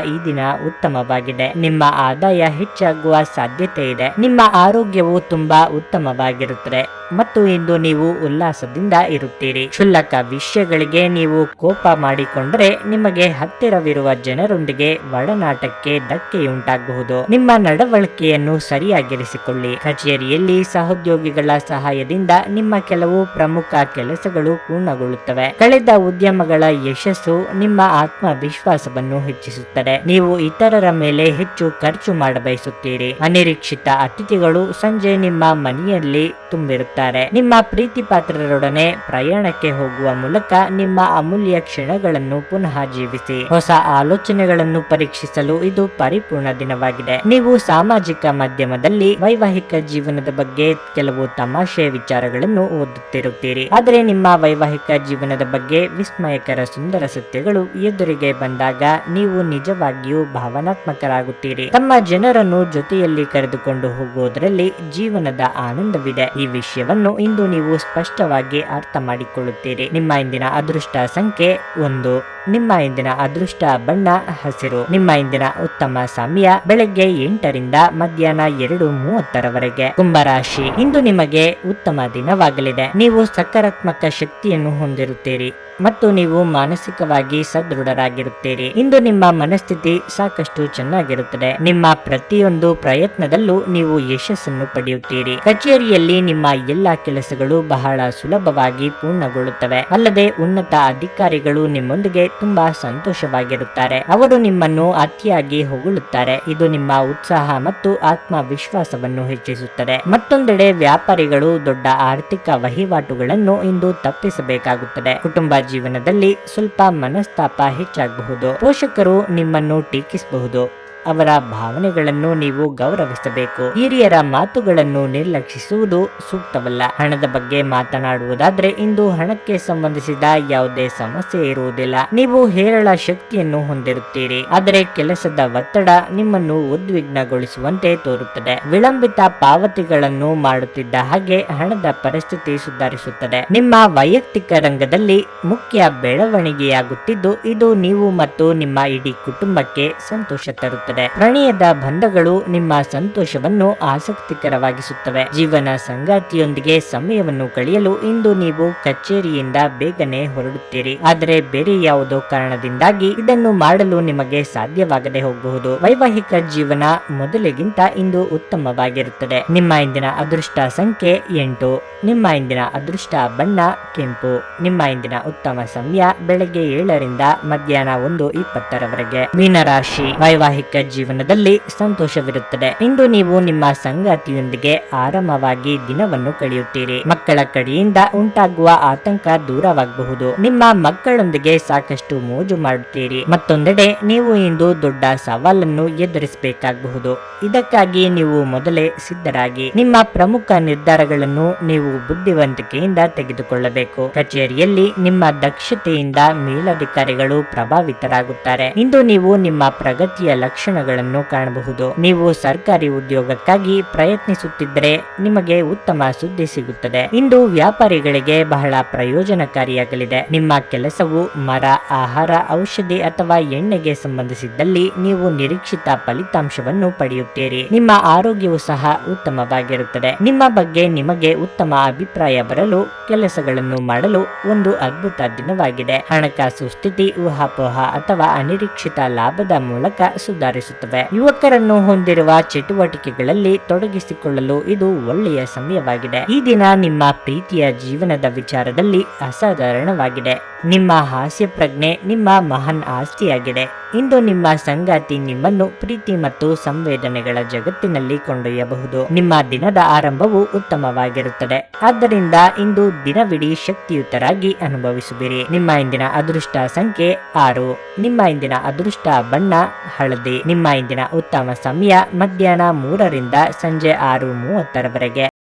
ಈ ದಿನ ಉತ್ತಮವಾಗಿದೆ. ನಿಮ್ಮ ಆದಾಯ ಹೆಚ್ಚಾಗುವ ಸಾಧ್ಯತೆ ಇದೆ. ನಿಮ್ಮ ಆರೋಗ್ಯವು ತುಂಬಾ ಉತ್ತಮವಾಗಿರುತ್ತದೆ ಮತ್ತು ಇಂದು ನೀವು ಉಲ್ಲಾಸದಿಂದ ಇರುತ್ತೀರಿ. ಕ್ಷುಲ್ಲಕ ವಿಷಯಗಳಿಗೆ ನೀವು ಕೋಪ ಮಾಡಿಕೊಂಡರೆ ನಿಮಗೆ ಹತ್ತಿರವಿರುವ ಜನರೊಂದಿಗೆ ಒಡನಾಟಕ್ಕೆ ಧಕ್ಕೆಯುಂಟಾಗಬಹುದು. ನಿಮ್ಮ ನಡವಳಿಕೆಯನ್ನು ಸರಿಯಾಗಿರಿಸಿಕೊಳ್ಳಿ. ಕಚೇರಿಯಲ್ಲಿ ಸಹೋದ್ಯೋಗಿಗಳ ಸಹಾಯದಿಂದ ನಿಮ್ಮ ಕೆಲವು ಪ್ರಮುಖ ಕೆಲಸಗಳು ಪೂರ್ಣಗೊಳ್ಳುತ್ತವೆ. ಕಳೆದ ಉದ್ಯಮಗಳ ಯಶಸ್ಸು ನಿಮ್ಮ ಆತ್ಮವಿಶ್ವಾಸವನ್ನು ಹೆಚ್ಚಿಸುತ್ತದೆ. ನೀವು ಇತರರ ಮೇಲೆ ಹೆಚ್ಚು ಖರ್ಚು ಮಾಡಬಯಸುತ್ತೀರಿ. ಅನಿರೀಕ್ಷಿತ ಅತಿಥಿಗಳು ಸಂಜೆ ನಿಮ್ಮ ಮನೆಯಲ್ಲಿ ತುಂಬಿರುತ್ತಾರೆ. ನಿಮ್ಮ ಪ್ರೀತಿ ಪಾತ್ರರೊಡನೆ ಪ್ರಯಾಣಕ್ಕೆ ಹೋಗುವ ಮೂಲಕ ನಿಮ್ಮ ಅಮೂಲ್ಯ ಕ್ಷಣಗಳನ್ನು ಪುನಃ ಜೀವಿಸಿ. ಗಮನಿಸಿ. ಹೊಸ ಆಲೋಚನೆಗಳನ್ನು ಪರೀಕ್ಷಿಸಲು ಇದು ಪರಿಪೂರ್ಣ ದಿನವಾಗಿದೆ. ನೀವು ಸಾಮಾಜಿಕ ಮಾಧ್ಯಮದಲ್ಲಿ ವೈವಾಹಿಕ ಜೀವನದ ಬಗ್ಗೆ ಕೆಲವು ತಮಾಷೆ ವಿಚಾರಗಳನ್ನು ಓದುತ್ತಿರುತ್ತೀರಿ. ಆದರೆ ನಿಮ್ಮ ವೈವಾಹಿಕ ಜೀವನದ ಬಗ್ಗೆ ವಿಸ್ಮಯಕರ ಸುಂದರ ಸತ್ಯಗಳು ಎದುರಿಗೆ ಬಂದಾಗ ನೀವು ನಿಜವಾಗಿಯೂ ಭಾವನಾತ್ಮಕರಾಗುತ್ತೀರಿ. ತಮ್ಮ ಜನರನ್ನು ಜೊತೆಯಲ್ಲಿ ಕರೆದುಕೊಂಡು ಹೋಗುವುದರಲ್ಲಿ ಜೀವನದ ಆನಂದವಿದೆ. ಈ ವಿಷಯವನ್ನು ಇಂದು ನೀವು ಸ್ಪಷ್ಟವಾಗಿ ಅರ್ಥ ಮಾಡಿಕೊಳ್ಳುತ್ತೀರಿ. ನಿಮ್ಮ ಇಂದಿನ ಅದೃಷ್ಟ ಸಂಖ್ಯೆ 1. ನಿಮ್ಮ ಇಂದಿನ ಅದೃಷ್ಟ ಬಣ್ಣ ಹಸಿರು. ನಿಮ್ಮ ಇಂದಿನ ಉತ್ತಮ ಸಮಯ ಬೆಳಗ್ಗೆ 8 ರಿಂದ ಮಧ್ಯಾಹ್ನ 2:30 ಕುಂಭರಾಶಿ, ಇಂದು ನಿಮಗೆ ಉತ್ತಮ ದಿನವಾಗಲಿದೆ. ನೀವು ಸಕಾರಾತ್ಮಕ ಶಕ್ತಿಯನ್ನು ಹೊಂದಿರುತ್ತೀರಿ ಮತ್ತು ನೀವು ಮಾನಸಿಕವಾಗಿ ಸದೃಢರಾಗಿರುತ್ತೀರಿ. ಇಂದು ನಿಮ್ಮ ಮನಸ್ಥಿತಿ ಸಾಕಷ್ಟು ಚೆನ್ನಾಗಿರುತ್ತದೆ. ನಿಮ್ಮ ಪ್ರತಿಯೊಂದು ಪ್ರಯತ್ನದಲ್ಲೂ ನೀವು ಯಶಸ್ಸನ್ನು ಪಡೆಯುತ್ತೀರಿ. ಕಚೇರಿಯಲ್ಲಿ ನಿಮ್ಮ ಎಲ್ಲಾ ಕೆಲಸಗಳು ಬಹಳ ಸುಲಭವಾಗಿ ಪೂರ್ಣಗೊಳ್ಳುತ್ತವೆ. ಅಲ್ಲದೆ ಉನ್ನತ ಅಧಿಕಾರಿಗಳು ನಿಮ್ಮೊಂದಿಗೆ ತುಂಬಾ ಸಂತೋಷವಾಗಿರುತ್ತಾರೆ. ಅವರು ನಿಮ್ಮನ್ನು ಅತಿಯಾಗಿ ಹೊಗಳುತ್ತಾರೆ. ಇದು ನಿಮ್ಮ ಉತ್ಸಾಹ ಮತ್ತು ಆತ್ಮವಿಶ್ವಾಸವನ್ನು ಹೆಚ್ಚಿಸುತ್ತದೆ. ಮತ್ತೊಂದೆಡೆ ವ್ಯಾಪಾರಿಗಳು ದೊಡ್ಡ ಆರ್ಥಿಕ ವಹಿವಾಟುಗಳನ್ನು ಇಂದು ತಪ್ಪಿಸಬೇಕಾಗುತ್ತದೆ. ಕುಟುಂಬ ಜೀವನದಲ್ಲಿ ಸ್ವಲ್ಪ ಮನಸ್ತಾಪ ಹೆಚ್ಚಾಗಬಹುದು. ಪೋಷಕರು ನಿಮ್ಮನ್ನು ಟೀಕಿಸಬಹುದು. ಅವರ ಭಾವನೆಗಳನ್ನು ನೀವು ಗೌರವಿಸಬೇಕು. ಹಿರಿಯರ ಮಾತುಗಳನ್ನು ನಿರ್ಲಕ್ಷಿಸುವುದು ಸೂಕ್ತವಲ್ಲ. ಹಣದ ಬಗ್ಗೆ ಮಾತನಾಡುವುದಾದ್ರೆ ಇಂದು ಹಣಕ್ಕೆ ಸಂಬಂಧಿಸಿದ ಯಾವುದೇ ಸಮಸ್ಯೆ ಇರುವುದಿಲ್ಲ. ನೀವು ಹೇರಳ ಶಕ್ತಿಯನ್ನು ಹೊಂದಿರುತ್ತೀರಿ. ಆದರೆ ಕೆಲಸದ ಒತ್ತಡ ನಿಮ್ಮನ್ನು ಉದ್ವಿಗ್ನಗೊಳಿಸುವಂತೆ ತೋರುತ್ತದೆ. ವಿಳಂಬಿತ ಪಾವತಿಗಳನ್ನು ಮಾಡುತ್ತಿದ್ದ ಹಾಗೆ ಹಣದ ಪರಿಸ್ಥಿತಿ ಸುಧಾರಿಸುತ್ತದೆ. ನಿಮ್ಮ ವೈಯಕ್ತಿಕ ರಂಗದಲ್ಲಿ ಮುಖ್ಯ ಬೆಳವಣಿಗೆಯಾಗುತ್ತಿದ್ದು ಇದು ನೀವು ಮತ್ತು ನಿಮ್ಮ ಇಡೀ ಕುಟುಂಬಕ್ಕೆ ಸಂತೋಷ ತರುತ್ತದೆ. ಪ್ರಣಯದ ಬಂಧಗಳು ನಿಮ್ಮ ಸಂತೋಷವನ್ನು ಆಸಕ್ತಿಕರವಾಗಿಸುತ್ತವೆ. ಜೀವನ ಸಂಗಾತಿಯೊಂದಿಗೆ ಸಮಯವನ್ನು ಕಳೆಯಲು ಇಂದು ನೀವು ಕಚೇರಿಯಿಂದ ಬೇಗನೆ ಹೊರಡುತ್ತೀರಿ. ಆದರೆ ಬೇರೆ ಯಾವುದೋ ಕಾರಣದಿಂದಾಗಿ ಇದನ್ನು ಮಾಡಲು ನಿಮಗೆ ಸಾಧ್ಯವಾಗದೆ ಹೋಗಬಹುದು. ವೈವಾಹಿಕ ಜೀವನ ಮೊದಲಿಗಿಂತ ಇಂದು ಉತ್ತಮವಾಗಿರುತ್ತದೆ. ನಿಮ್ಮ ಇಂದಿನ ಅದೃಷ್ಟ ಸಂಖ್ಯೆ 8. ನಿಮ್ಮ ಇಂದಿನ ಅದೃಷ್ಟ ಬಣ್ಣ ಕೆಂಪು. ನಿಮ್ಮ ಇಂದಿನ ಉತ್ತಮ ಸಮಯ ಬೆಳಗ್ಗೆ 7 ರಿಂದ ಮಧ್ಯಾಹ್ನ 1:20 ಮೀನರಾಶಿ, ವೈವಾಹಿಕ ಜೀವನದಲ್ಲಿ ಸಂತೋಷವಿರುತ್ತದೆ. ಇಂದು ನೀವು ನಿಮ್ಮ ಸಂಗಾತಿಯೊಂದಿಗೆ ಆರಾಮವಾಗಿ ದಿನವನ್ನು ಕಳೆಯುತ್ತೀರಿ. ಮಕ್ಕಳ ಕಡೆಯಿಂದ ಉಂಟಾಗುವ ಆತಂಕ ದೂರವಾಗಬಹುದು. ನಿಮ್ಮ ಮಕ್ಕಳೊಂದಿಗೆ ಸಾಕಷ್ಟು ಮೋಜು ಮಾಡುತ್ತೀರಿ. ಮತ್ತೊಂದೆಡೆ ನೀವು ಇಂದು ದೊಡ್ಡ ಸವಾಲನ್ನು ಎದುರಿಸಬೇಕಾಗಬಹುದು. ಇದಕ್ಕಾಗಿ ನೀವು ಮೊದಲೇ ಸಿದ್ಧರಾಗಿ. ನಿಮ್ಮ ಪ್ರಮುಖ ನಿರ್ಧಾರಗಳನ್ನು ನೀವು ಬುದ್ಧಿವಂತಿಕೆಯಿಂದ ತೆಗೆದುಕೊಳ್ಳಬೇಕು. ಕಚೇರಿಯಲ್ಲಿ ನಿಮ್ಮ ದಕ್ಷತೆಯಿಂದ ಮೇಲಧಿಕಾರಿಗಳು ಪ್ರಭಾವಿತರಾಗುತ್ತಾರೆ. ಇಂದು ನೀವು ನಿಮ್ಮ ಪ್ರಗತಿಯ ಲಕ್ಷಣಗಳನ್ನು ಕಾಣಬಹುದು. ನೀವು ಸರ್ಕಾರಿ ಉದ್ಯೋಗಕ್ಕಾಗಿ ಪ್ರಯತ್ನಿಸುತ್ತಿದ್ದರೆ ನಿಮಗೆ ಉತ್ತಮ ಸುದ್ದಿ ಸಿಗುತ್ತದೆ. ಇಂದು ವ್ಯಾಪಾರಿಗಳಿಗೆ ಬಹಳ ಪ್ರಯೋಜನಕಾರಿಯಾಗಲಿದೆ. ನಿಮ್ಮ ಕೆಲಸವು ಮರ, ಆಹಾರ, ಔಷಧಿ ಅಥವಾ ಎಣ್ಣೆಗೆ ಸಂಬಂಧಿಸಿದ್ದಲ್ಲಿ ನೀವು ನಿರೀಕ್ಷಿತ ಫಲಿತಾಂಶವನ್ನು ಪಡೆಯುತ್ತೀರಿ. ನಿಮ್ಮ ಆರೋಗ್ಯವು ಸಹ ಉತ್ತಮವಾಗಿರುತ್ತದೆ. ನಿಮ್ಮ ಬಗ್ಗೆ ನಿಮಗೆ ಉತ್ತಮ ಅಭಿಪ್ರಾಯ ಬರಲು ಕೆಲಸಗಳನ್ನು ಮಾಡಲು ಒಂದು ಅದ್ಭುತ ದಿನವಾಗಿದೆ. ಹಣಕಾಸು ಸ್ಥಿತಿ ಊಹಾಪೋಹ ಅಥವಾ ಅನಿರೀಕ್ಷಿತ ಲಾಭದ ಮೂಲಕ ಸುಧಾರಿಸುತ್ತವೆ. ಯುವಕರನ್ನು ಹೊಂದಿರುವ ಚಟುವಟಿಕೆಗಳಲ್ಲಿ ತೊಡಗಿಸಿಕೊಳ್ಳಲು ಇದು ಒಳ್ಳೆಯ ಸಮಯವಾಗಿದೆ. ಈ ದಿನ ನಿಮ್ಮ ಪ್ರೀತಿಯ ಜೀವನದ ವಿಚಾರದಲ್ಲಿ ಅಸಾಧಾರಣವಾಗಿದೆ. ನಿಮ್ಮ ಹಾಸ್ಯ ಪ್ರಜ್ಞೆ ನಿಮ್ಮ ಮಹಾನ್ ಆಸ್ತಿಯಾಗಿದೆ. ಇಂದು ನಿಮ್ಮ ಸಂಗಾತಿ ನಿಮ್ಮನ್ನು ಪ್ರೀತಿ ಮತ್ತು ಸಂವೇದನೆಗಳ ಜಗತ್ತಿನಲ್ಲಿ ಕೊಂಡೊಯ್ಯಬಹುದು. ನಿಮ್ಮ ದಿನದ ಆರಂಭವು ಉತ್ತಮವಾಗಿರುತ್ತದೆ. ಆದ್ದರಿಂದ ಇಂದು ದಿನವಿಡೀ ಶಕ್ತಿಯುತರಾಗಿ ಅನುಭವಿಸುವಿರಿ. ನಿಮ್ಮ ಇಂದಿನ ಅದೃಷ್ಟ ಸಂಖ್ಯೆ 6. ನಿಮ್ಮ ಇಂದಿನ ಅದೃಷ್ಟ ಬಣ್ಣ ಹಳದಿ. ನಿಮ್ಮ ಇಂದಿನ ಉತ್ತಮ ಸಮಯ ಮಧ್ಯಾಹ್ನ 3 ರಿಂದ ಸಂಜೆ 6:30